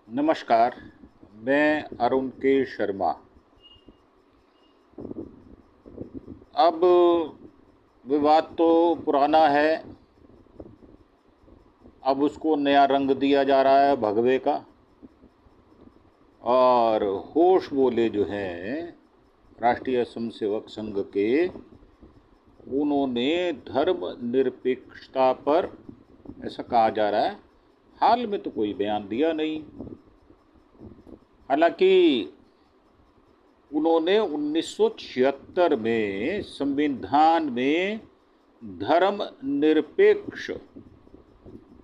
नमस्कार। मैं अरुण के शर्मा। अब विवाद तो पुराना है, अब उसको नया रंग दिया जा रहा है भगवे का। और होश बोले जो हैं राष्ट्रीय स्वयंसेवक संघ के, उन्होंने धर्मनिरपेक्षता पर ऐसा कहा जा रहा है, हाल में तो कोई बयान दिया नहीं। हालांकि उन्होंने 1976 में संविधान में धर्मनिरपेक्ष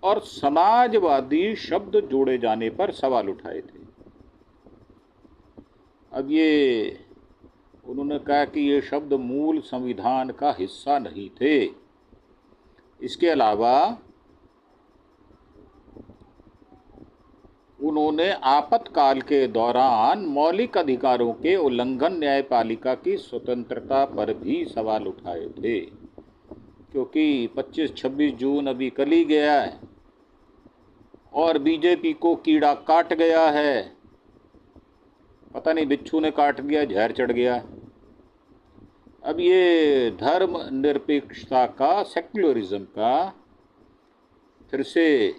और समाजवादी शब्द जोड़े जाने पर सवाल उठाए थे। अब ये उन्होंने कहा कि ये शब्द मूल संविधान का हिस्सा नहीं थे। इसके अलावा उन्होंने आपातकाल के दौरान मौलिक अधिकारों के उल्लंघन, न्यायपालिका की स्वतंत्रता पर भी सवाल उठाए थे, क्योंकि 25-26 जून अभी कल ही गया है और बीजेपी को कीड़ा काट गया है। पता नहीं बिच्छू ने काट दिया, जहर चढ़ गया। अब ये धर्मनिरपेक्षता का, सेक्युलरिज्म का फिर से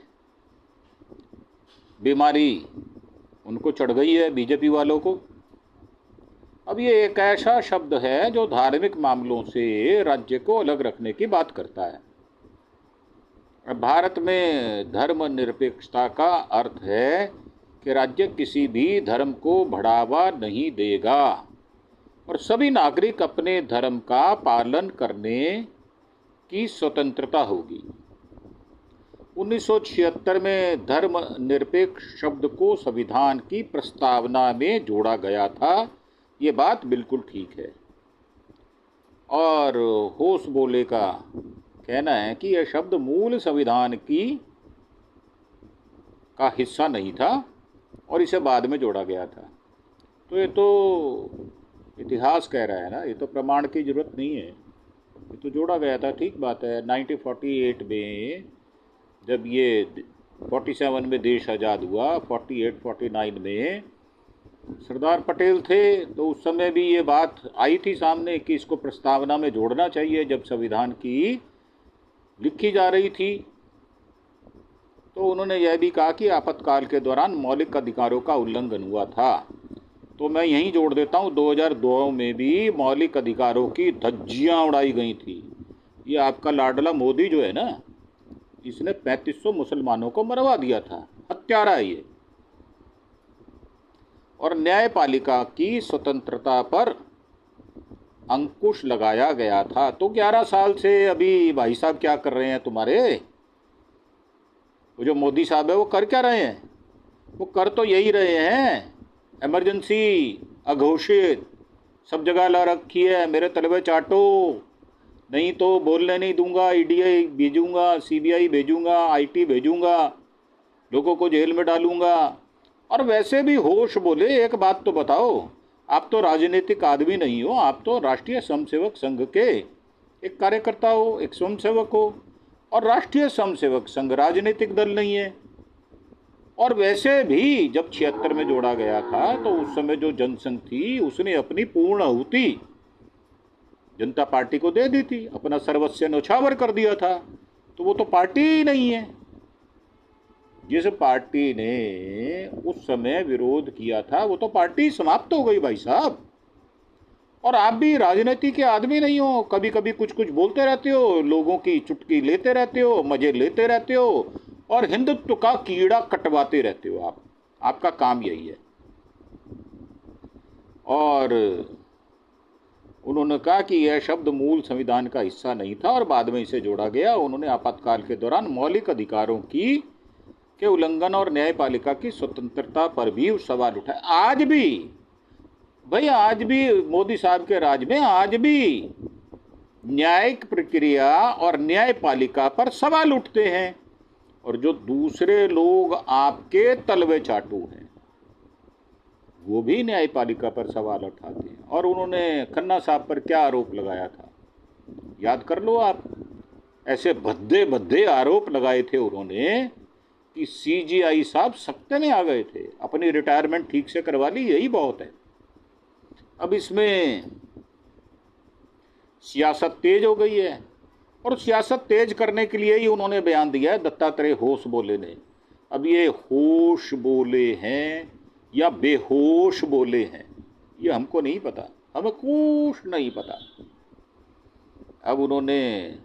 बीमारी उनको चढ़ गई है, बीजेपी वालों को। अब ये एक ऐसा शब्द है जो धार्मिक मामलों से राज्य को अलग रखने की बात करता है। अब भारत में धर्मनिरपेक्षता का अर्थ है कि राज्य किसी भी धर्म को बढ़ावा नहीं देगा और सभी नागरिक अपने धर्म का पालन करने की स्वतंत्रता होगी। 1976 में धर्मनिरपेक्ष शब्द को संविधान की प्रस्तावना में जोड़ा गया था। ये बात बिल्कुल ठीक है। और होश बोले का कहना है कि यह शब्द मूल संविधान का हिस्सा नहीं था और इसे बाद में जोड़ा गया था। तो ये तो इतिहास कह रहा है ना, ये तो प्रमाण की जरूरत नहीं है, ये तो जोड़ा गया था। ठीक बात है। 1948 में जब ये 47 में देश आज़ाद हुआ, 48-49 में सरदार पटेल थे, तो उस समय भी ये बात आई थी सामने कि इसको प्रस्तावना में जोड़ना चाहिए। जब संविधान की लिखी जा रही थी तो उन्होंने यह भी कहा कि आपातकाल के दौरान मौलिक अधिकारों का उल्लंघन हुआ था। तो मैं यहीं जोड़ देता हूँ, 2002 में भी मौलिक अधिकारों की धज्जियाँ उड़ाई गई थी। ये आपका लाडला मोदी जो है ना, इसने 3500 मुसलमानों को मरवा दिया था, हत्यारा है ये। और न्यायपालिका की स्वतंत्रता पर अंकुश लगाया गया था। तो 11 साल से अभी भाई साहब क्या कर रहे हैं तुम्हारे? वो जो मोदी साहब है वो कर क्या रहे हैं? वो कर तो यही रहे हैं, इमरजेंसी अघोषित सब जगह ला रखी है, मेरे तलवे चाटो, नहीं तो बोलने नहीं दूंगा, ईडीआई भेजूंगा, सीबीआई भेजूंगा, आईटी भेजूंगा, लोगों को जेल में डालूंगा। और वैसे भी होश बोले, एक बात तो बताओ, आप तो राजनीतिक आदमी नहीं हो, आप तो राष्ट्रीय स्वयंसेवक संघ के एक कार्यकर्ता हो, एक स्वयंसेवक हो। और राष्ट्रीय स्वयंसेवक संघ राजनीतिक दल नहीं है। और वैसे भी जब 76 में जोड़ा गया था तो उस समय जो जनसंघ थी उसने अपनी पूर्ण आहुति जनता पार्टी को दे दी थी, अपना सर्वस्व न्यौछावर कर दिया था। तो वो तो पार्टी ही नहीं है। जिस पार्टी ने उस समय विरोध किया था वो तो पार्टी समाप्त हो गई भाई साहब। और आप भी राजनीति के आदमी नहीं हो, कभी कभी कुछ कुछ बोलते रहते हो, लोगों की चुटकी लेते रहते हो, मजे लेते रहते हो और हिंदुत्व का कीड़ा कटवाते रहते हो। आपका काम यही है। और उन्होंने कहा कि यह शब्द मूल संविधान का हिस्सा नहीं था और बाद में इसे जोड़ा गया। उन्होंने आपातकाल के दौरान मौलिक अधिकारों के उल्लंघन और न्यायपालिका की स्वतंत्रता पर भी सवाल उठाए। आज भी भाई, आज भी मोदी साहब के राज में आज भी न्यायिक प्रक्रिया और न्यायपालिका पर सवाल उठते हैं। और जो दूसरे लोग आपके तलवे चाटू हैं वो भी न्यायपालिका पर सवाल उठाते हैं। और उन्होंने खन्ना साहब पर क्या आरोप लगाया था, याद कर लो आप। ऐसे भद्दे भद्दे आरोप लगाए थे उन्होंने कि सीजीआई साहब सत्ते में आ गए थे, अपनी रिटायरमेंट ठीक से करवा ली, यही बहुत है। अब इसमें सियासत तेज हो गई है, और सियासत तेज करने के लिए ही उन्होंने बयान दिया है दत्तात्रेय होश बोले ने। अब ये होश बोले हैं या बेहोश बोले हैं, ये हमको नहीं पता, हमें कुछ नहीं पता। अब उन्होंने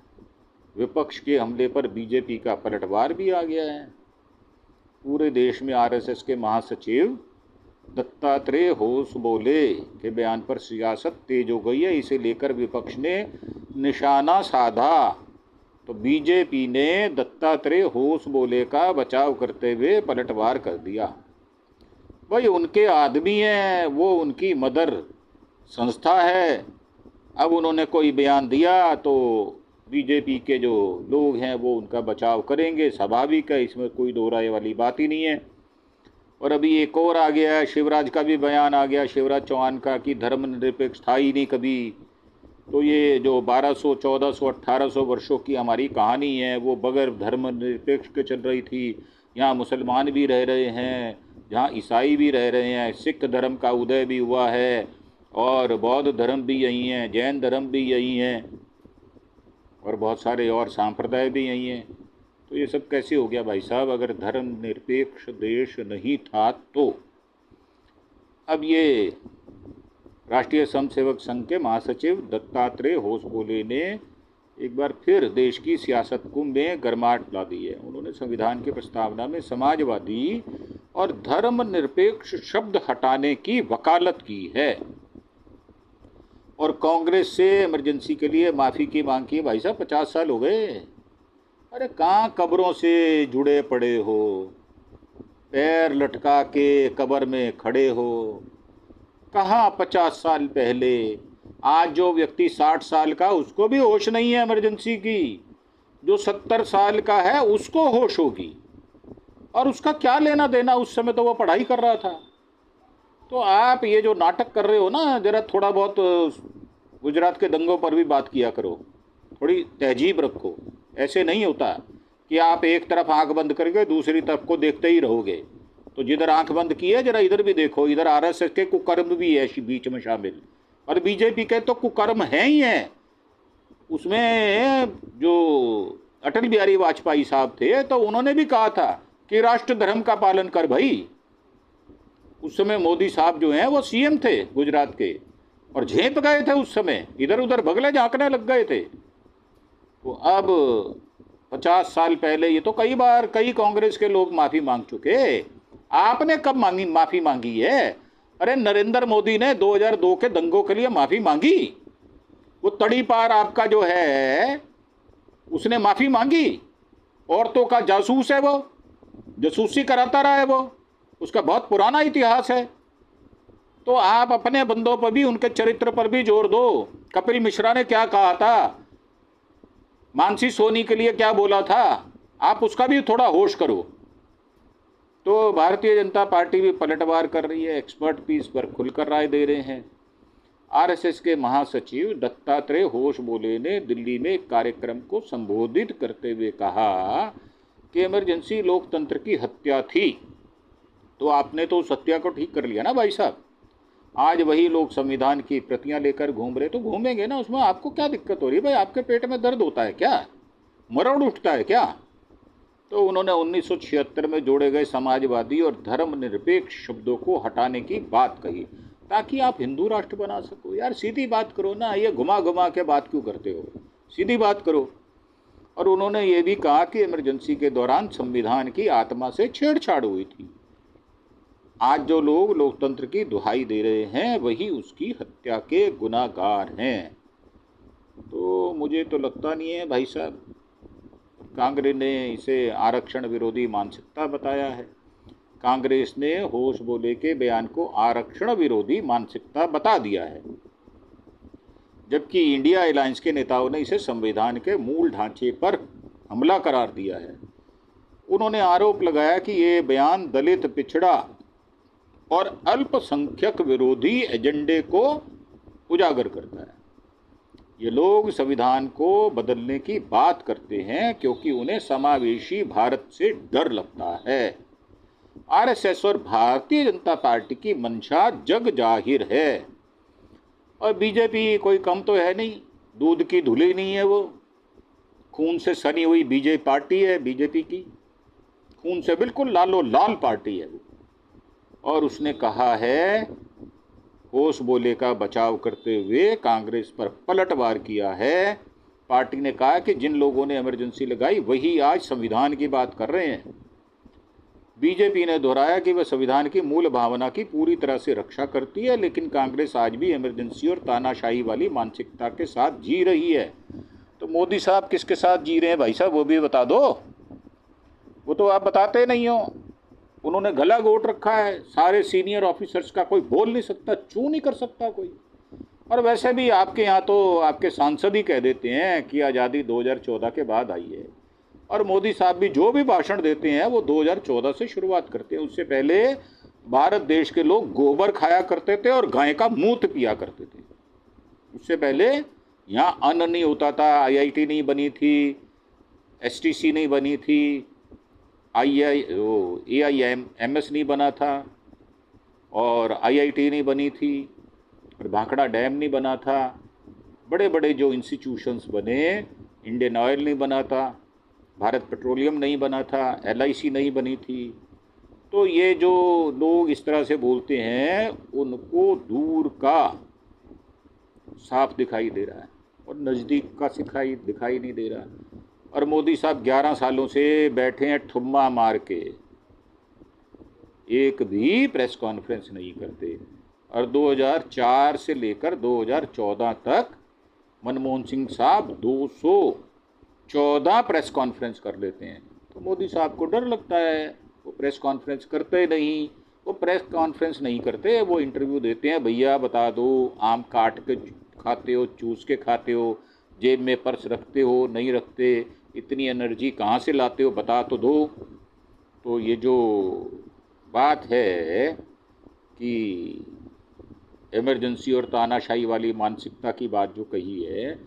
विपक्ष के हमले पर बीजेपी का पलटवार भी आ गया है। पूरे देश में आरएसएस के महासचिव दत्तात्रेय होश बोले के बयान पर सियासत तेज हो गई है। इसे लेकर विपक्ष ने निशाना साधा, तो बीजेपी ने दत्तात्रेय होश बोले का बचाव करते हुए पलटवार कर दिया। भाई उनके आदमी हैं, वो उनकी मदर संस्था है। अब उन्होंने कोई बयान दिया तो बीजेपी के जो लोग हैं वो उनका बचाव करेंगे, स्वाभाविक है, इसमें कोई दो राय वाली बात ही नहीं है। और अभी एक और आ गया है, शिवराज का भी बयान आ गया, शिवराज चौहान का, कि धर्मनिरपेक्ष था ही नहीं कभी। तो ये जो 1200, 1400, 1800 वर्षों की हमारी कहानी है वो बगैर धर्मनिरपेक्ष के चल रही थी। यहाँ मुसलमान भी रह रहे हैं, जहाँ ईसाई भी रह रहे हैं, सिख धर्म का उदय भी हुआ है, और बौद्ध धर्म भी यही हैं, जैन धर्म भी यही हैं, और बहुत सारे और सांप्रदाय भी यही हैं। तो ये सब कैसे हो गया भाई साहब, अगर धर्मनिरपेक्ष देश नहीं था तो। अब ये राष्ट्रीय स्वयंसेवक संघ के महासचिव दत्तात्रेय होश बोले ने एक बार फिर देश की सियासत को में गर्माहट ला दी है। उन्होंने संविधान की प्रस्तावना में समाजवादी और धर्मनिरपेक्ष शब्द हटाने की वकालत की है, और कांग्रेस से इमरजेंसी के लिए माफ़ी की मांग की। भाई साहब 50 साल हो गए, अरे कहाँ कब्रों से जुड़े पड़े हो, पैर लटका के कब्र में खड़े हो, कहाँ 50 साल पहले। आज जो व्यक्ति 60 साल का, उसको भी होश नहीं है इमरजेंसी की, जो 70 साल का है उसको होश होगी, और उसका क्या लेना देना, उस समय तो वो पढ़ाई कर रहा था। तो आप ये जो नाटक कर रहे हो ना, ज़रा थोड़ा बहुत गुजरात के दंगों पर भी बात किया करो, थोड़ी तहजीब रखो। ऐसे नहीं होता कि आप एक तरफ आंख बंद करके दूसरी तरफ को देखते ही रहोगे। तो जिधर आंख बंद की है जरा इधर भी देखो, इधर आरएसएस के कुकर्म भी है बीच में शामिल, और बीजेपी के तो कुकर्म हैं ही हैं। उसमें जो अटल बिहारी वाजपेयी साहब थे तो उन्होंने भी कहा था कि राष्ट्र धर्म का पालन कर भाई। उस समय मोदी साहब जो हैं वो सीएम थे गुजरात के, और झेप गए थे उस समय, इधर उधर बगले झांकने लग गए थे। तो अब 50 साल पहले, ये तो कई बार कई कांग्रेस के लोग माफ़ी मांग चुके, आपने कब माफ़ी मांगी है? अरे नरेंद्र मोदी ने 2002 के दंगों के लिए माफ़ी मांगी, वो तड़ी पार आपका जो है उसने माफ़ी मांगी। औरतों का जासूस है वो, जासूसी कराता रहा है वो, उसका बहुत पुराना इतिहास है। तो आप अपने बंदों पर भी, उनके चरित्र पर भी जोर दो। कपिल मिश्रा ने क्या कहा था, मानसी सोनी के लिए क्या बोला था, आप उसका भी थोड़ा होश करो। तो भारतीय जनता पार्टी भी पलटवार कर रही है, एक्सपर्ट भी इस पर खुलकर राय दे रहे हैं। आरएसएस के महासचिव दत्तात्रेय होश बोले ने दिल्ली में एक कार्यक्रम को संबोधित करते हुए कहा कि इमरजेंसी लोकतंत्र की हत्या थी। तो आपने तो उस हत्या को ठीक कर लिया ना भाई साहब। आज वही लोग संविधान की प्रतियां लेकर घूम रहे, तो घूमेंगे ना, उसमें आपको क्या दिक्कत हो रही है भाई? आपके पेट में दर्द होता है क्या, मरोड़ उठता है क्या? तो उन्होंने 1976 में जोड़े गए समाजवादी और धर्मनिरपेक्ष शब्दों को हटाने की बात कही, ताकि आप हिंदू राष्ट्र बना सको। यार सीधी बात करो ना, ये घुमा घुमा के बात क्यों करते हो, सीधी बात करो। और उन्होंने ये भी कहा कि इमरजेंसी के दौरान संविधान की आत्मा से छेड़छाड़ हुई थी। आज जो लोग लोकतंत्र की दुहाई दे रहे हैं वही उसकी हत्या के गुनाहगार हैं। तो मुझे तो लगता नहीं है भाई साहब, कांग्रेस ने इसे आरक्षण विरोधी मानसिकता बताया है। कांग्रेस ने होश बोले के बयान को आरक्षण विरोधी मानसिकता बता दिया है, जबकि इंडिया अलायंस के नेताओं ने इसे संविधान के मूल ढांचे पर हमला करार दिया है। उन्होंने आरोप लगाया कि ये बयान दलित, पिछड़ा और अल्पसंख्यक विरोधी एजेंडे को उजागर करता है। ये लोग संविधान को बदलने की बात करते हैं क्योंकि उन्हें समावेशी भारत से डर लगता है। आरएसएस और भारतीय जनता पार्टी की मंशा जग जाहिर है। और बीजेपी कोई कम तो है नहीं, दूध की धुली नहीं है वो। खून से सनी हुई बीजेपी पार्टी है, बीजेपी की खून से बिल्कुल लालो लाल पार्टी है वो। और उसने कहा है, होश बोले का बचाव करते हुए कांग्रेस पर पलटवार किया है। पार्टी ने कहा कि जिन लोगों ने इमरजेंसी लगाई वही आज संविधान की बात कर रहे हैं। बीजेपी ने दोहराया कि वह संविधान की मूल भावना की पूरी तरह से रक्षा करती है, लेकिन कांग्रेस आज भी इमरजेंसी और तानाशाही वाली मानसिकता के साथ जी रही है। तो मोदी साहब किसके साथ जी रहे हैं भाई साहब, वो भी बता दो। वो तो आप बताते नहीं हो। उन्होंने गला घोट रखा है। सारे सीनियर ऑफिसर्स का कोई बोल नहीं सकता, चू नहीं कर सकता कोई। और वैसे भी आपके यहाँ तो आपके सांसद ही कह देते हैं कि आज़ादी 2014 के बाद आई है। और मोदी साहब भी जो भी भाषण देते हैं वो 2014 से शुरुआत करते हैं। उससे पहले भारत देश के लोग गोबर खाया करते थे और गाय का मूत्र पिया करते थे। उससे पहले यहाँ अन्न नहीं होता था, आईआईटी नहीं बनी थी, एसटीसी नहीं बनी थी, AIMS नहीं बना था, और आईआईटी नहीं बनी थी, और भाखड़ा डैम नहीं बना था। बड़े बड़े जो इंस्टीट्यूशंस बने, इंडियन ऑयल नहीं बना था, भारत पेट्रोलियम नहीं बना था, LIC नहीं बनी थी। तो ये जो लोग इस तरह से बोलते हैं उनको दूर का साफ दिखाई दे रहा है और नज़दीक का दिखाई नहीं दे रहा। और मोदी साहब 11 सालों से बैठे हैं ठुम्मा मार के, एक भी प्रेस कॉन्फ्रेंस नहीं करते। और 2004 से लेकर 2014 तक मनमोहन सिंह साहब 214 प्रेस कॉन्फ्रेंस कर लेते हैं। तो मोदी साहब को डर लगता है, वो प्रेस कॉन्फ्रेंस करते नहीं। वो प्रेस कॉन्फ्रेंस नहीं करते, वो इंटरव्यू देते हैं। भैया बता दो, आम काट के खाते हो, चूस के खाते हो, जेब में पर्स रखते हो नहीं रखते, इतनी एनर्जी कहाँ से लाते हो, बता तो दो। तो ये जो बात है कि इमरजेंसी और तानाशाही वाली मानसिकता की बात जो कही है,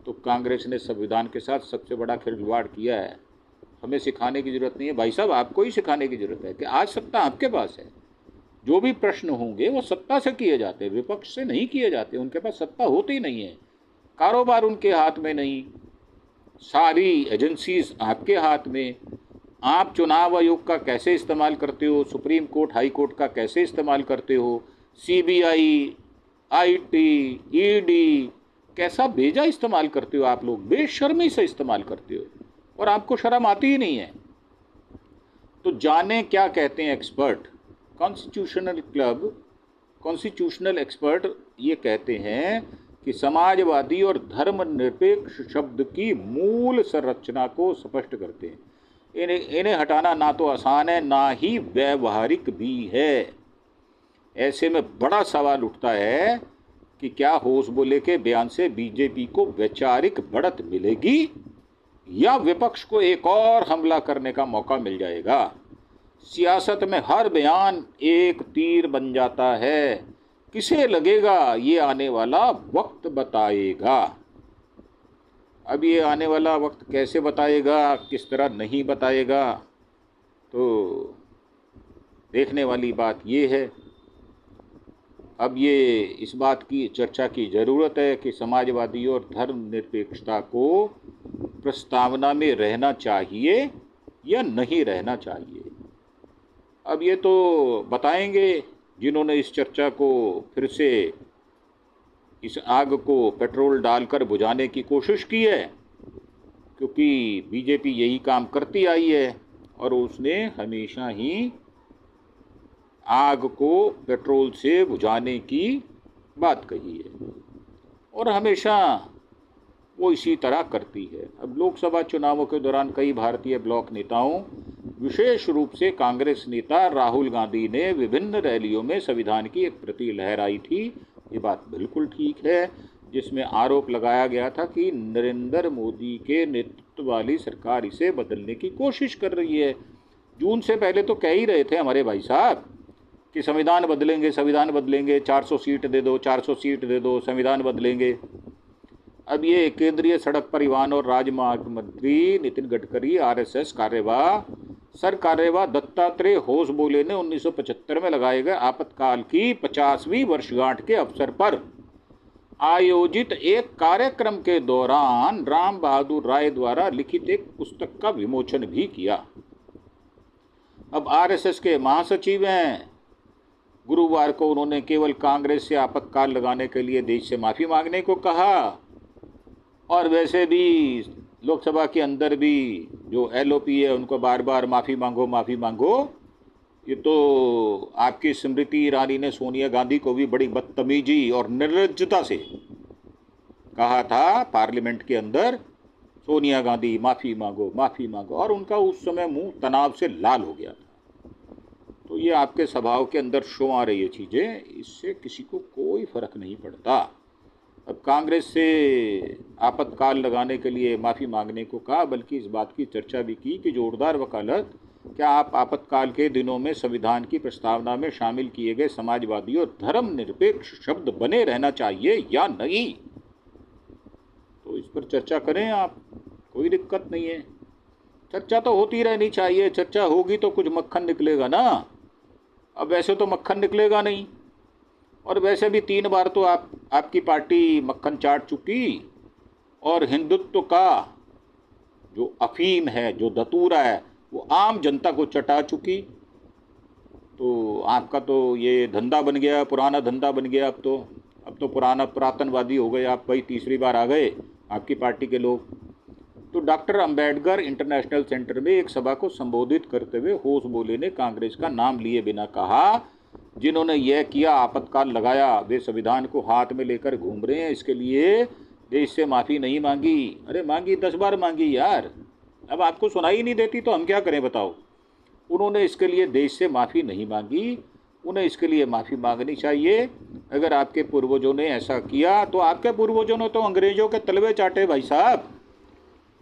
तो कांग्रेस ने संविधान के साथ सबसे बड़ा खिलवाड़ किया है। हमें सिखाने की ज़रूरत नहीं है भाई साहब, आपको ही सिखाने की ज़रूरत है कि आज सत्ता आपके पास है। जो भी प्रश्न होंगे वो सत्ता से किए जाते हैं, विपक्ष से नहीं किए जाते। उनके पास सत्ता होती नहीं है, कारोबार उनके हाथ में नहीं, सारी एजेंसीज आपके हाथ में। आप चुनाव आयोग का कैसे इस्तेमाल करते हो, सुप्रीम कोर्ट हाई कोर्ट का कैसे इस्तेमाल करते हो, CBI, IT, ED कैसा भेजा इस्तेमाल करते हो आप लोग, बेशर्मी से इस्तेमाल करते हो और आपको शर्म आती ही नहीं है। तो जाने क्या कहते हैं एक्सपर्ट। कॉन्स्टिट्यूशनल एक्सपर्ट ये कहते हैं कि समाजवादी और धर्मनिरपेक्ष शब्द की मूल संरचना को स्पष्ट करते हैं। इन्हें हटाना ना तो आसान है ना ही व्यवहारिक भी है। ऐसे में बड़ा सवाल उठता है कि क्या होश बोले के बयान से बीजेपी को वैचारिक बढ़त मिलेगी या विपक्ष को एक और हमला करने का मौका मिल जाएगा। सियासत में हर बयान एक तीर बन जाता है। किसे लगेगा ये आने वाला वक्त बताएगा। अब ये आने वाला वक्त कैसे बताएगा, किस तरह नहीं बताएगा, तो देखने वाली बात ये है। अब ये इस बात की चर्चा की ज़रूरत है कि समाजवादी और धर्मनिरपेक्षता को प्रस्तावना में रहना चाहिए या नहीं रहना चाहिए। अब ये तो बताएंगे जिन्होंने इस चर्चा को फिर से, इस आग को पेट्रोल डालकर बुझाने की कोशिश की है, क्योंकि बीजेपी यही काम करती आई है और उसने हमेशा ही आग को पेट्रोल से बुझाने की बात कही है और हमेशा वो इसी तरह करती है। अब लोकसभा चुनावों के दौरान कई भारतीय ब्लॉक नेताओं, विशेष रूप से कांग्रेस नेता राहुल गांधी ने विभिन्न रैलियों में संविधान की एक प्रति लहराई थी। ये बात बिल्कुल ठीक है, जिसमें आरोप लगाया गया था कि नरेंद्र मोदी के नेतृत्व वाली सरकार इसे बदलने की कोशिश कर रही है। जून से पहले तो कह ही रहे थे हमारे भाई साहब कि संविधान बदलेंगे, संविधान बदलेंगे, 400 सीट दे दो, 400 सीट दे दो, संविधान बदलेंगे। अब ये केंद्रीय सड़क परिवहन और राजमार्ग मंत्री नितिन गडकरी, आरएसएस कार्यवाह सर कार्यवाह दत्तात्रेय होसबोले ने 1975 में लगाए गए आपातकाल की 50वीं वर्षगांठ के अवसर पर आयोजित एक कार्यक्रम के दौरान राम बहादुर राय द्वारा लिखित एक पुस्तक का विमोचन भी किया। अब आरएसएस के महासचिव हैं। गुरुवार को उन्होंने केवल कांग्रेस से आपातकाल लगाने के लिए देश से माफ़ी मांगने को कहा, और वैसे भी लोकसभा के अंदर भी जो एलओपी है उनको बार बार माफ़ी मांगो। ये तो आपकी स्मृति ईरानी ने सोनिया गांधी को भी बड़ी बदतमीजी और निर्लज्जता से कहा था पार्लियामेंट के अंदर, सोनिया गांधी माफ़ी मांगो, और उनका उस समय मुंह तनाव से लाल हो गया था। तो ये आपके स्वभाव के अंदर शो आ रही है चीज़ें, इससे किसी को कोई फ़र्क नहीं पड़ता। अब कांग्रेस से आपातकाल लगाने के लिए माफ़ी मांगने को कहा, बल्कि इस बात की चर्चा भी की कि जोरदार वकालत, क्या आप आपातकाल के दिनों में संविधान की प्रस्तावना में शामिल किए गए समाजवादी और धर्मनिरपेक्ष शब्द बने रहना चाहिए या नहीं? तो इस पर चर्चा करें आप, कोई दिक्कत नहीं है। चर्चा तो होती रहनी चाहिए, चर्चा होगी तो कुछ मक्खन निकलेगा ना। अब वैसे तो मक्खन निकलेगा नहीं, और वैसे भी 3 बार तो आपकी पार्टी मक्खन चाट चुकी, और हिंदुत्व का जो अफीम है, जो धतूरा है, वो आम जनता को चटा चुकी। तो आपका तो ये धंधा बन गया, पुराना धंधा बन गया। अब तो पुराना पुरातनवादी हो गए आप, भाई तीसरी बार आ गए आपकी पार्टी के लोग। तो डॉक्टर अंबेडकर इंटरनेशनल सेंटर में एक सभा को संबोधित करते हुए होसबोले ने कांग्रेस का नाम लिए बिना कहा, जिन्होंने यह किया, आपातकाल लगाया, वे संविधान को हाथ में लेकर घूम रहे हैं, इसके लिए देश से माफ़ी नहीं मांगी। अरे मांगी, 10 बार मांगी यार। अब आपको सुनाई नहीं देती तो हम क्या करें बताओ। उन्होंने इसके लिए देश से माफ़ी नहीं मांगी, उन्हें इसके लिए माफ़ी मांगनी चाहिए। अगर आपके पूर्वजों ने ऐसा किया तो आपके पूर्वजों ने तो अंग्रेज़ों के तलवे चाटे भाई साहब,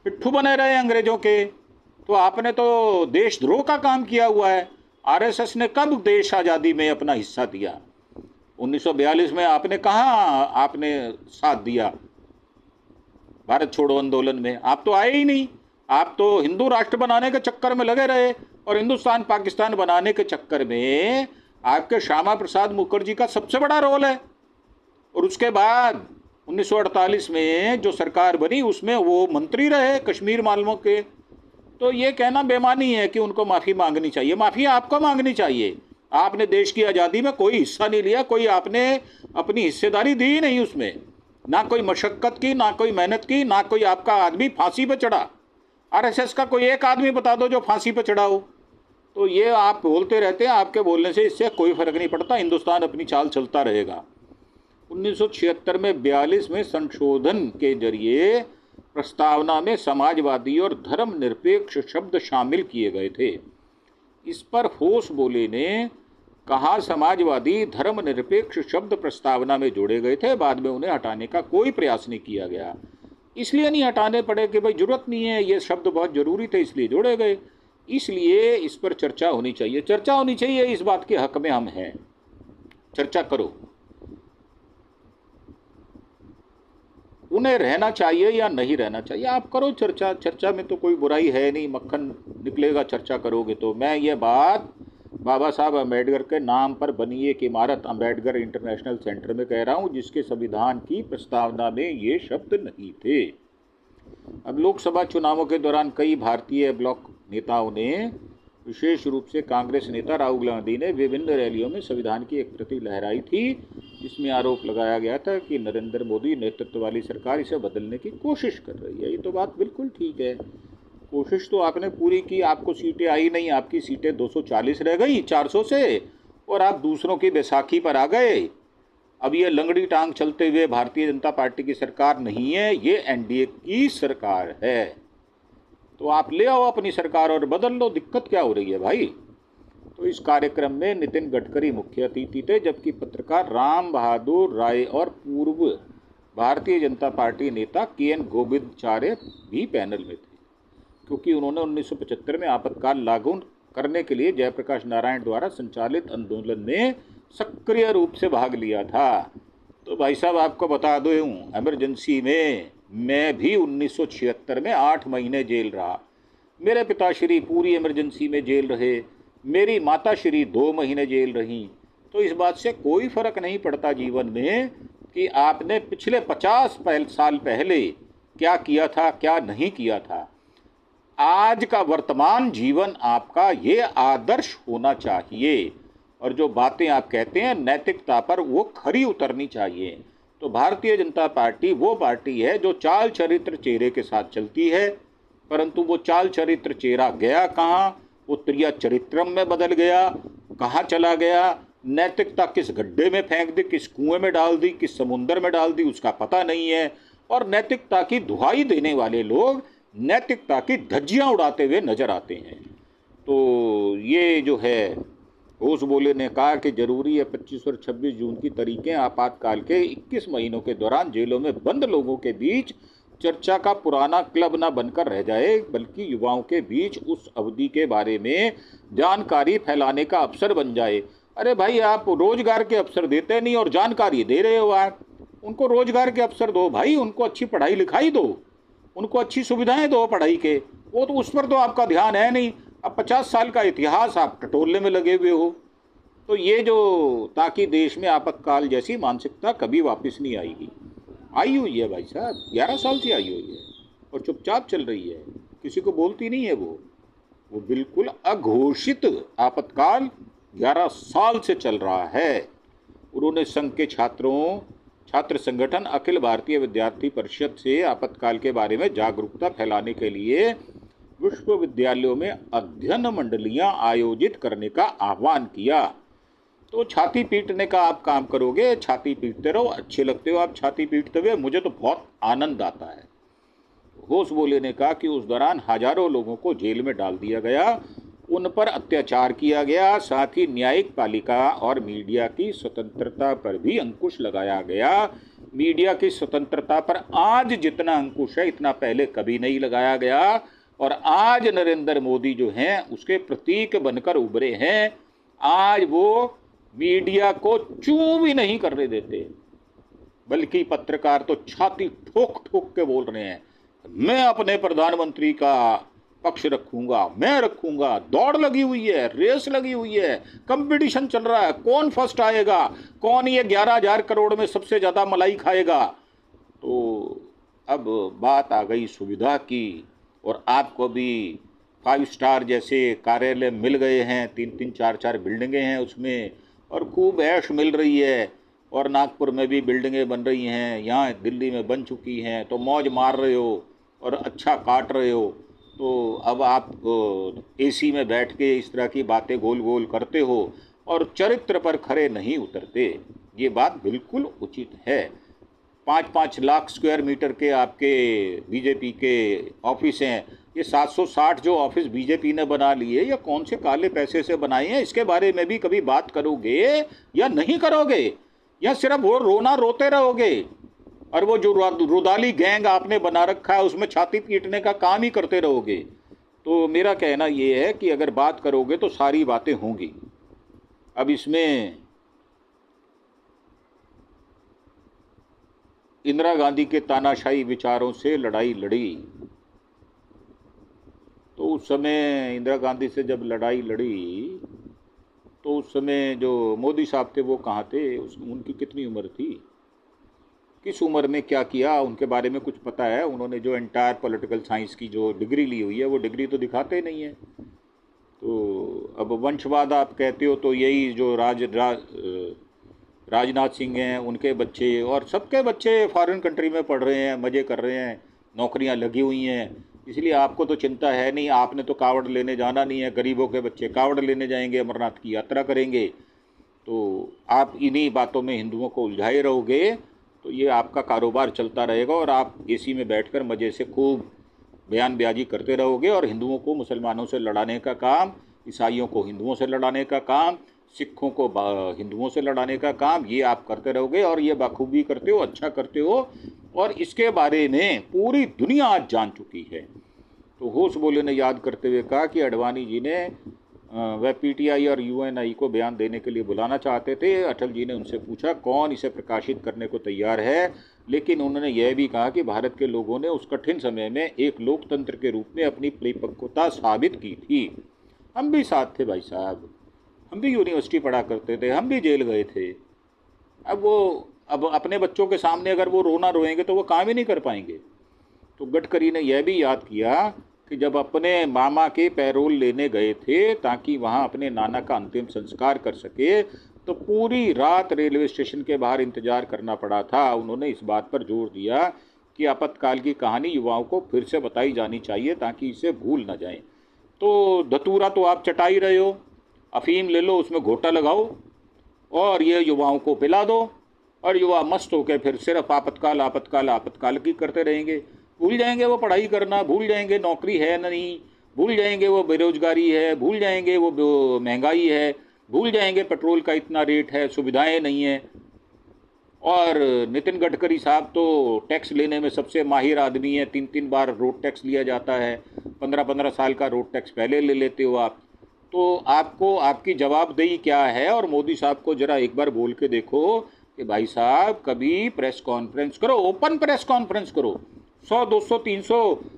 पिट्ठू बने रहे अंग्रेज़ों के। तो आपने तो देशद्रोह का काम किया हुआ है। आरएसएस ने कब देश आज़ादी में अपना हिस्सा दिया? 1942 में आपने कहाँ आपने साथ दिया भारत छोड़ो आंदोलन में? आप तो आए ही नहीं। आप तो हिंदू राष्ट्र बनाने के चक्कर में लगे रहे, और हिंदुस्तान पाकिस्तान बनाने के चक्कर में आपके श्यामा प्रसाद मुखर्जी का सबसे बड़ा रोल है। और उसके बाद 1948 में जो सरकार बनी उसमें वो मंत्री रहे कश्मीर मालूम के। तो ये कहना बेमानी है कि उनको माफ़ी मांगनी चाहिए। माफ़ी आपको मांगनी चाहिए। आपने देश की आज़ादी में कोई हिस्सा नहीं लिया, कोई आपने अपनी हिस्सेदारी दी नहीं उसमें, ना कोई मशक्क़त की, ना कोई मेहनत की, ना कोई आपका आदमी फांसी पर चढ़ा। आरएसएस का कोई एक आदमी बता दो जो फांसी पर चढ़ा हो। तो ये आप बोलते रहते हैं, आपके बोलने से इससे कोई फ़र्क नहीं पड़ता। हिंदुस्तान अपनी चाल चलता रहेगा। 1976 में 42 में संशोधन के जरिए प्रस्तावना में समाजवादी और धर्मनिरपेक्ष शब्द शामिल किए गए थे। इस पर होसबोले ने कहा, समाजवादी धर्मनिरपेक्ष शब्द प्रस्तावना में जोड़े गए थे, बाद में उन्हें हटाने का कोई प्रयास नहीं किया गया। इसलिए नहीं हटाने पड़े कि भाई ज़रूरत नहीं है, ये शब्द बहुत ज़रूरी थे इसलिए जोड़े गए। इसलिए इस पर चर्चा होनी चाहिए, चर्चा होनी चाहिए। इस बात के हक में हम हैं, चर्चा करो। उन्हें रहना चाहिए या नहीं रहना चाहिए, आप करो चर्चा। चर्चा में तो कोई बुराई है नहीं, मक्खन निकलेगा चर्चा करोगे तो। मैं ये बात बाबा साहब अम्बेडकर के नाम पर बनी एक इमारत अम्बेडकर इंटरनेशनल सेंटर में कह रहा हूँ, जिसके संविधान की प्रस्तावना में ये शब्द नहीं थे। अब लोकसभा चुनावों के दौरान कई भारतीय ब्लॉक नेताओं ने, विशेष रूप से कांग्रेस नेता राहुल गांधी ने विभिन्न रैलियों में संविधान की एक प्रति लहराई थी, जिसमें आरोप लगाया गया था कि नरेंद्र मोदी नेतृत्व वाली सरकार इसे बदलने की कोशिश कर रही है। ये तो बात बिल्कुल ठीक है, कोशिश तो आपने पूरी की, आपको सीटें आई नहीं, आपकी सीटें 240 रह गई 400 से, और आप दूसरों की बैसाखी पर आ गए। अब ये लंगड़ी टांग चलते हुए भारतीय जनता पार्टी की सरकार नहीं है, ये एनडीए की सरकार है। तो आप ले आओ अपनी सरकार और बदल लो, दिक्कत क्या हो रही है भाई। तो इस कार्यक्रम में नितिन गडकरी मुख्य अतिथि थे, जबकि पत्रकार राम बहादुर राय और पूर्व भारतीय जनता पार्टी नेता केएन गोविंदाचार्य भी पैनल में थे, क्योंकि उन्होंने 1975 में आपातकाल लागू करने के लिए जयप्रकाश नारायण द्वारा संचालित आंदोलन में सक्रिय रूप से भाग लिया था। तो भाई साहब आपको बता दूं, इमरजेंसी में मैं भी 1976 में 8 महीने जेल रहा, मेरे पिताश्री पूरी इमरजेंसी में जेल रहे, मेरी माताश्री 2 महीने जेल रहीं। तो इस बात से कोई फ़र्क नहीं पड़ता जीवन में कि आपने पिछले 50 साल पहले क्या किया था, क्या नहीं किया था। आज का वर्तमान जीवन आपका ये आदर्श होना चाहिए, और जो बातें आप कहते हैं नैतिकता पर, वो खरी उतरनी चाहिए। तो भारतीय जनता पार्टी वो पार्टी है जो चाल चरित्र चेहरे के साथ चलती है, परंतु वो चाल चरित्र चेहरा गया कहाँ, वो त्रिया चरित्रम में बदल गया, कहाँ चला गया, नैतिकता किस गड्ढे में फेंक दी, किस कुएं में डाल दी, किस समुंदर में डाल दी, उसका पता नहीं है। और नैतिकता की दुहाई देने वाले लोग नैतिकता की धज्जियां उड़ाते हुए नजर आते हैं। तो ये जो है, होश बोले ने कहा कि जरूरी है 25 और 26 जून की तारीखें आपातकाल के 21 महीनों के दौरान जेलों में बंद लोगों के बीच चर्चा का पुराना क्लब न बनकर रह जाए, बल्कि युवाओं के बीच उस अवधि के बारे में जानकारी फैलाने का अवसर बन जाए। अरे भाई, आप रोजगार के अवसर देते नहीं और जानकारी दे रहे हो। आप उनको रोजगार के अवसर दो भाई, उनको अच्छी पढ़ाई लिखाई दो, उनको अच्छी सुविधाएं दो पढ़ाई के। वो तो उस पर तो आपका ध्यान है नहीं। अब 50 साल का इतिहास आप टटोलने में लगे हुए हो। तो ये जो ताकि देश में आपातकाल जैसी मानसिकता कभी वापस नहीं आएगी, आई हुई है भाई साहब, 11 साल से आई हुई है और चुपचाप चल रही है, किसी को बोलती नहीं है। वो बिल्कुल अघोषित आपातकाल 11 साल से चल रहा है। उन्होंने संघ के छात्र संगठन अखिल भारतीय विद्यार्थी परिषद से आपातकाल के बारे में जागरूकता फैलाने के लिए विश्वविद्यालयों में अध्ययन मंडलियां आयोजित करने का आह्वान किया। तो छाती पीटने का आप काम करोगे, छाती पीटते रहो, अच्छे लगते हो आप छाती पीटते हुए, मुझे तो बहुत आनंद आता है। होश बोले ने कहा कि उस दौरान हजारों लोगों को जेल में डाल दिया गया, उन पर अत्याचार किया गया, साथ ही न्यायिक पालिका और मीडिया की स्वतंत्रता पर भी अंकुश लगाया गया। मीडिया की स्वतंत्रता पर आज जितना अंकुश है इतना पहले कभी नहीं लगाया गया, और आज नरेंद्र मोदी जो हैं उसके प्रतीक बनकर उभरे हैं। आज वो मीडिया को चूं भी नहीं करने देते, बल्कि पत्रकार तो छाती ठोक ठोक के बोल रहे हैं, मैं अपने प्रधानमंत्री का पक्ष रखूंगा, मैं रखूंगा। दौड़ लगी हुई है, रेस लगी हुई है, कंपटीशन चल रहा है, कौन फर्स्ट आएगा, कौन ये 11,000 करोड़ में सबसे ज़्यादा मलाई खाएगा। तो अब बात आ गई सुविधा की, और आपको भी 5 स्टार जैसे कार्यालय मिल गए हैं, 3-3, 4-4 बिल्डिंगें हैं उसमें, और खूब ऐश मिल रही है। और नागपुर में भी बिल्डिंगें बन रही हैं, यहाँ दिल्ली में बन चुकी हैं, तो मौज मार रहे हो और अच्छा काट रहे हो। तो अब आप एसी में बैठ के इस तरह की बातें गोल गोल करते हो और चरित्र पर खरे नहीं उतरते, ये बात बिल्कुल उचित है। 5-5 लाख स्क्वायर मीटर के आपके बीजेपी के ऑफिस हैं, ये 760 जो ऑफिस बीजेपी ने बना लिए, या कौन से काले पैसे से बनाए हैं, इसके बारे में भी कभी बात करोगे या नहीं करोगे, या सिर्फ वो रोना रोते रहोगे, और वो जो रुदाली गैंग आपने बना रखा है उसमें छाती पीटने का काम ही करते रहोगे। तो मेरा कहना ये है कि अगर बात करोगे तो सारी बातें होंगी। अब इसमें इंदिरा गांधी के तानाशाही विचारों से लड़ाई लड़ी, तो उस समय इंदिरा गांधी से जब लड़ाई लड़ी तो उस समय जो मोदी साहब थे वो कहाँ थे, उनकी कितनी उम्र थी, किस उम्र में क्या किया, उनके बारे में कुछ पता है? उन्होंने जो एंटायर पॉलिटिकल साइंस की जो डिग्री ली हुई है वो डिग्री तो दिखाते नहीं है। तो अब वंशवाद आप कहते हो, तो यही जो राजनाथ सिंह हैं, उनके बच्चे और सबके बच्चे फॉरेन कंट्री में पढ़ रहे हैं, मज़े कर रहे हैं, नौकरियां लगी हुई हैं, इसलिए आपको तो चिंता है नहीं। आपने तो कावड़ लेने जाना नहीं है, गरीबों के बच्चे कावड़ लेने जाएंगे, अमरनाथ की यात्रा करेंगे। तो आप इन्हीं बातों में हिंदुओं को उलझाए रहोगे तो ये आपका कारोबार चलता रहेगा, और आप एसी में बैठकर मज़े से खूब बयान ब्याजी करते रहोगे, और हिंदुओं को मुसलमानों से लड़ाने का काम, ईसाइयों को हिंदुओं से लड़ाने का काम, सिखों को हिंदुओं से लड़ाने का काम, ये आप करते रहोगे, और ये बखूबी करते हो, अच्छा करते हो, और इसके बारे में पूरी दुनिया आज जान चुकी है। तो होश बोले ने याद करते हुए कहा कि अडवाणी जी ने वह पीटीआई और यूएनआई को बयान देने के लिए बुलाना चाहते थे। अटल जी ने उनसे पूछा कौन इसे प्रकाशित करने को तैयार है, लेकिन उन्होंने यह भी कहा कि भारत के लोगों ने उस कठिन समय में एक लोकतंत्र के रूप में अपनी परिपक्वता साबित की थी। हम भी साथ थे भाई साहब, हम भी यूनिवर्सिटी पढ़ा करते थे, हम भी जेल गए थे। अब अपने बच्चों के सामने अगर वो रोना रोएंगे तो वो काम ही नहीं कर पाएंगे। तो गडकरी ने यह भी याद किया कि जब अपने मामा के पैरोल लेने गए थे ताकि वहाँ अपने नाना का अंतिम संस्कार कर सके, तो पूरी रात रेलवे स्टेशन के बाहर इंतजार करना पड़ा था। उन्होंने इस बात पर जोर दिया कि आपातकाल की कहानी युवाओं को फिर से बताई जानी चाहिए ताकि इसे भूल न जाएं। तो धतूरा तो आप चटाई रहे हो, अफीम ले लो, उसमें घोटा लगाओ और ये युवाओं को पिला दो, और युवा मस्त होकर फिर सिर्फ आपातकाल आपातकाल आपातकाल की करते रहेंगे। भूल जाएंगे वो पढ़ाई करना, भूल जाएंगे नौकरी है नहीं, भूल जाएंगे वो बेरोजगारी है, भूल जाएंगे वो महंगाई है, भूल जाएंगे पेट्रोल का इतना रेट है, सुविधाएं नहीं है। और नितिन गडकरी साहब तो टैक्स लेने में सबसे माहिर आदमी है, 3 बार रोड टैक्स लिया जाता है, 15 साल का रोड टैक्स पहले ले लेते हो आप। तो आपको आपकी जवाबदेही क्या है? और मोदी साहब को ज़रा एक बार बोल के देखो कि भाई साहब कभी प्रेस कॉन्फ्रेंस करो, ओपन प्रेस कॉन्फ्रेंस करो, 100 200 300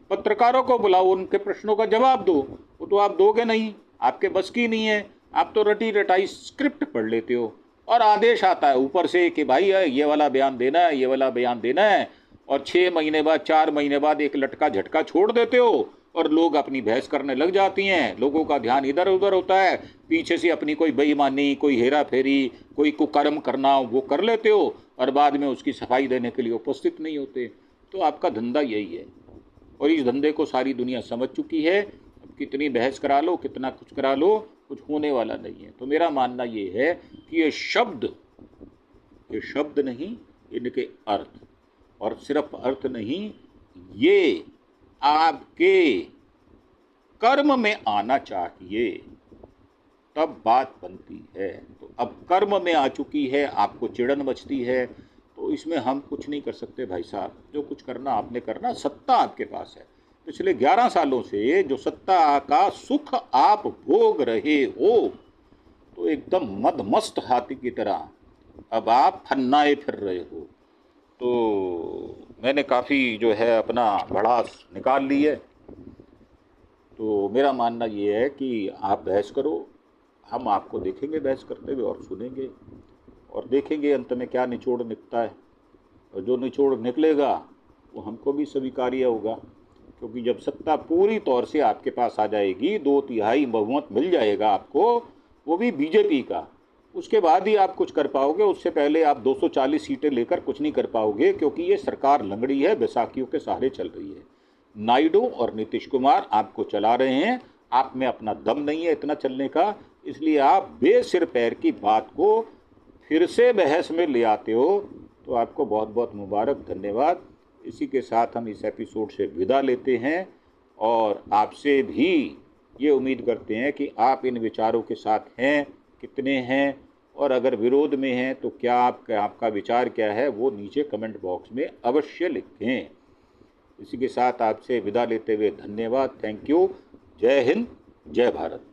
पत्रकारों को बुलाओ, उनके प्रश्नों का जवाब दो। वो तो आप दोगे नहीं, आपके बस की नहीं है। आप तो रटी रटाई स्क्रिप्ट पढ़ लेते हो और आदेश आता है ऊपर से कि भाई ये वाला बयान देना है, ये वाला बयान देना है, और 6 महीने बाद 4 महीने बाद एक लटका झटका छोड़ देते हो और लोग अपनी बहस करने लग जाती हैं। लोगों का ध्यान इधर उधर होता है, पीछे से अपनी कोई बेईमानी, कोई हेरा फेरी, कोई कुकर्म करना वो कर लेते हो और बाद में उसकी सफाई देने के लिए उपस्थित नहीं होते। तो आपका धंधा यही है और इस धंधे को सारी दुनिया समझ चुकी है। अब कितनी बहस करा लो, कितना कुछ करा लो, कुछ होने वाला नहीं है। तो मेरा मानना ये है कि ये शब्द नहीं, इनके अर्थ, और सिर्फ अर्थ नहीं, ये आपके कर्म में आना चाहिए, तब बात बनती है। तो अब कर्म में आ चुकी है, आपको चिड़न मचती है, तो इसमें हम कुछ नहीं कर सकते भाई साहब। जो कुछ करना आपने करना, सत्ता आपके पास है। पिछले 11 सालों से जो सत्ता का सुख आप भोग रहे हो, तो एकदम मदमस्त हाथी की तरह अब आप फन्नाए फिर रहे हो। तो मैंने काफ़ी जो है अपना भड़ास निकाल ली है। तो मेरा मानना ये है कि आप बहस करो, हम आपको देखेंगे बहस करते हुए और सुनेंगे और देखेंगे अंत में क्या निचोड़ निकलता है। और जो निचोड़ निकलेगा वो हमको भी स्वीकार्य होगा, क्योंकि जब सत्ता पूरी तौर से आपके पास आ जाएगी, 2/3 बहुमत मिल जाएगा आपको, वो भी बीजेपी का, उसके बाद ही आप कुछ कर पाओगे। उससे पहले आप 240 सीटें लेकर कुछ नहीं कर पाओगे, क्योंकि ये सरकार लंगड़ी है, बैसाखियों के सहारे चल रही है। नायडू और नीतीश कुमार आपको चला रहे हैं, आप में अपना दम नहीं है इतना चलने का, इसलिए आप बेसिर पैर की बात को फिर से बहस में ले आते हो। तो आपको बहुत बहुत मुबारक, धन्यवाद। इसी के साथ हम इस एपिसोड से विदा लेते हैं और आपसे भी ये उम्मीद करते हैं कि आप इन विचारों के साथ हैं, कितने हैं, और अगर विरोध में हैं तो क्या आपका विचार क्या है, वो नीचे कमेंट बॉक्स में अवश्य लिखें। इसी के साथ आपसे विदा लेते हुए धन्यवाद, थैंक यू, जय हिंद, जय भारत।